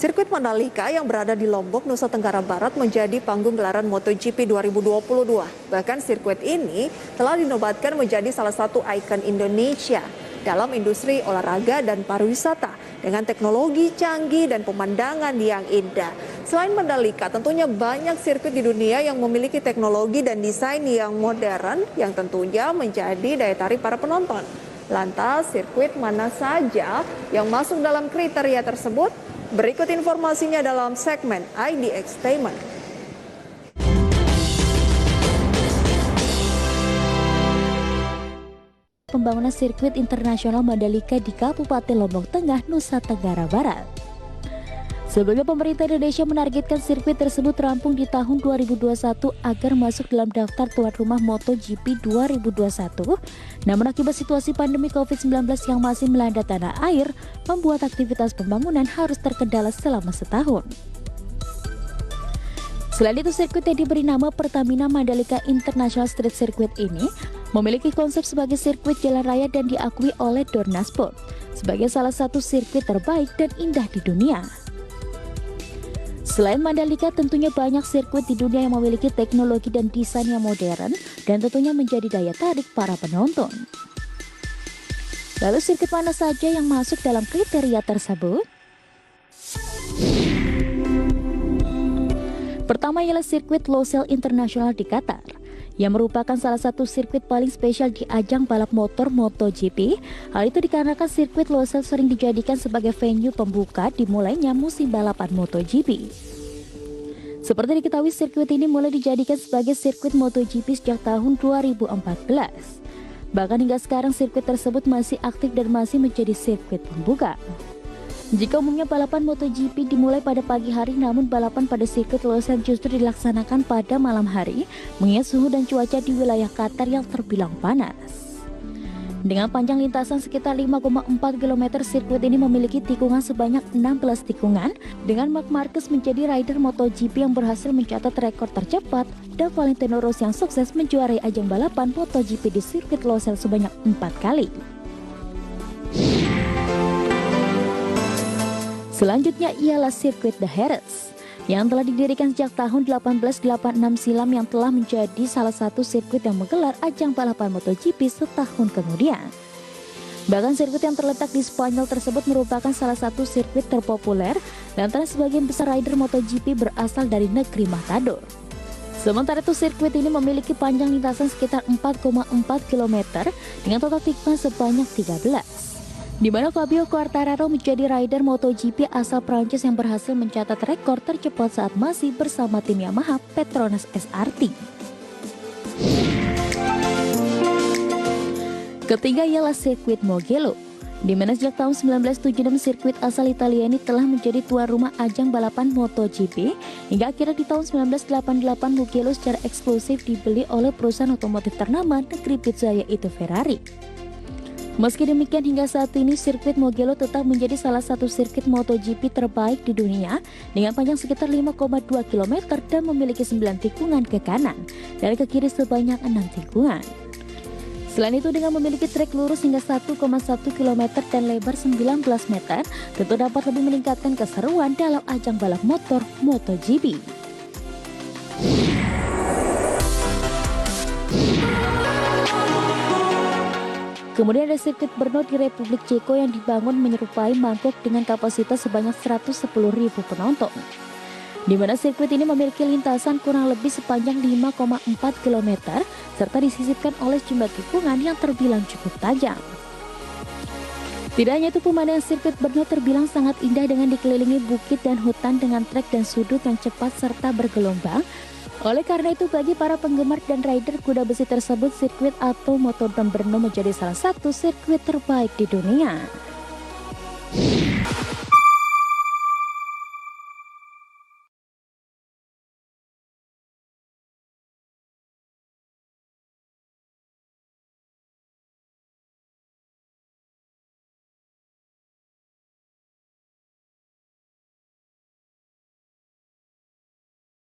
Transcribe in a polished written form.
Sirkuit Mandalika yang berada di Lombok, Nusa Tenggara Barat menjadi panggung gelaran MotoGP 2022. Bahkan sirkuit ini telah dinobatkan menjadi salah satu ikon Indonesia dalam industri olahraga dan pariwisata dengan teknologi canggih dan pemandangan yang indah. Selain Mandalika, tentunya banyak sirkuit di dunia yang memiliki teknologi dan desain yang modern yang tentunya menjadi daya tarik para penonton. Lantas, sirkuit mana saja yang masuk dalam kriteria tersebut? Berikut informasinya dalam segmen IDXtainment. Pembangunan sirkuit internasional Mandalika di Kabupaten Lombok Tengah, Nusa Tenggara Barat. Sebelumnya pemerintah Indonesia menargetkan sirkuit tersebut rampung di tahun 2021 agar masuk dalam daftar tuan rumah MotoGP 2021. Namun akibat situasi pandemi COVID-19 yang masih melanda tanah air, membuat aktivitas pembangunan harus terkendala selama setahun. Selain itu, sirkuit yang diberi nama Pertamina Mandalika International Street Circuit ini memiliki konsep sebagai sirkuit jalan raya dan diakui oleh Dorna Sport sebagai salah satu sirkuit terbaik dan indah di dunia. Selain Mandalika, tentunya banyak sirkuit di dunia yang memiliki teknologi dan desain yang modern dan tentunya menjadi daya tarik para penonton. Lalu sirkuit mana saja yang masuk dalam kriteria tersebut? Pertama ialah sirkuit Losail International di Qatar, yang merupakan salah satu sirkuit paling spesial di ajang balap motor MotoGP. Hal itu dikarenakan sirkuit Losail sering dijadikan sebagai venue pembuka dimulainya musim balapan MotoGP. Seperti diketahui, sirkuit ini mulai dijadikan sebagai sirkuit MotoGP sejak tahun 2014. Bahkan hingga sekarang sirkuit tersebut masih aktif dan masih menjadi sirkuit pembuka. Jika umumnya balapan MotoGP dimulai pada pagi hari, namun balapan pada sirkuit Losail justru dilaksanakan pada malam hari, mengingat suhu dan cuaca di wilayah Qatar yang terbilang panas. Dengan panjang lintasan sekitar 5,4 km, sirkuit ini memiliki tikungan sebanyak 16 tikungan, dengan Marc Marquez menjadi rider MotoGP yang berhasil mencatat rekor tercepat, dan Valentino Rossi yang sukses menjuarai ajang balapan MotoGP di sirkuit Losail sebanyak 4 kali. Selanjutnya ialah sirkuit The Harrods yang telah didirikan sejak tahun 1886 silam, yang telah menjadi salah satu sirkuit yang menggelar ajang balapan MotoGP setahun kemudian. Bahkan sirkuit yang terletak di Spanyol tersebut merupakan salah satu sirkuit terpopuler lantaran sebagian besar rider MotoGP berasal dari negeri Matador. Sementara itu, sirkuit ini memiliki panjang lintasan sekitar 4,4 km dengan total tikungan sebanyak 13. Di mana Fabio Quartararo menjadi rider MotoGP asal Prancis yang berhasil mencatat rekor tercepat saat masih bersama tim Yamaha Petronas SRT. Ketiga ialah sirkuit Mugello, di mana sejak tahun 1976 sirkuit asal Italia ini telah menjadi tuan rumah ajang balapan MotoGP, hingga akhirnya di tahun 1988 Mugello secara eksklusif dibeli oleh perusahaan otomotif ternama negeri pizza yaitu Ferrari. Meski demikian, hingga saat ini sirkuit Mugello tetap menjadi salah satu sirkuit MotoGP terbaik di dunia dengan panjang sekitar 5,2 km dan memiliki 9 tikungan ke kanan dan ke kiri sebanyak 6 tikungan. Selain itu, dengan memiliki trek lurus hingga 1,1 km dan lebar 19 meter, tentu dapat lebih meningkatkan keseruan dalam ajang balap motor MotoGP. Kemudian ada sirkuit Brno di Republik Ceko yang dibangun menyerupai Bangkok dengan kapasitas sebanyak 110.000 penonton. Di mana sirkuit ini memiliki lintasan kurang lebih sepanjang 5,4 km serta disisipkan oleh sejumlah tikungan yang terbilang cukup tajam. Tidak hanya itu, pemandangan sirkuit Brno terbilang sangat indah dengan dikelilingi bukit dan hutan dengan trek dan sudut yang cepat serta bergelombang. Oleh karena itu, bagi para penggemar dan rider kuda besi tersebut, sirkuit atau Motodrome Brno menjadi salah satu sirkuit terbaik di dunia.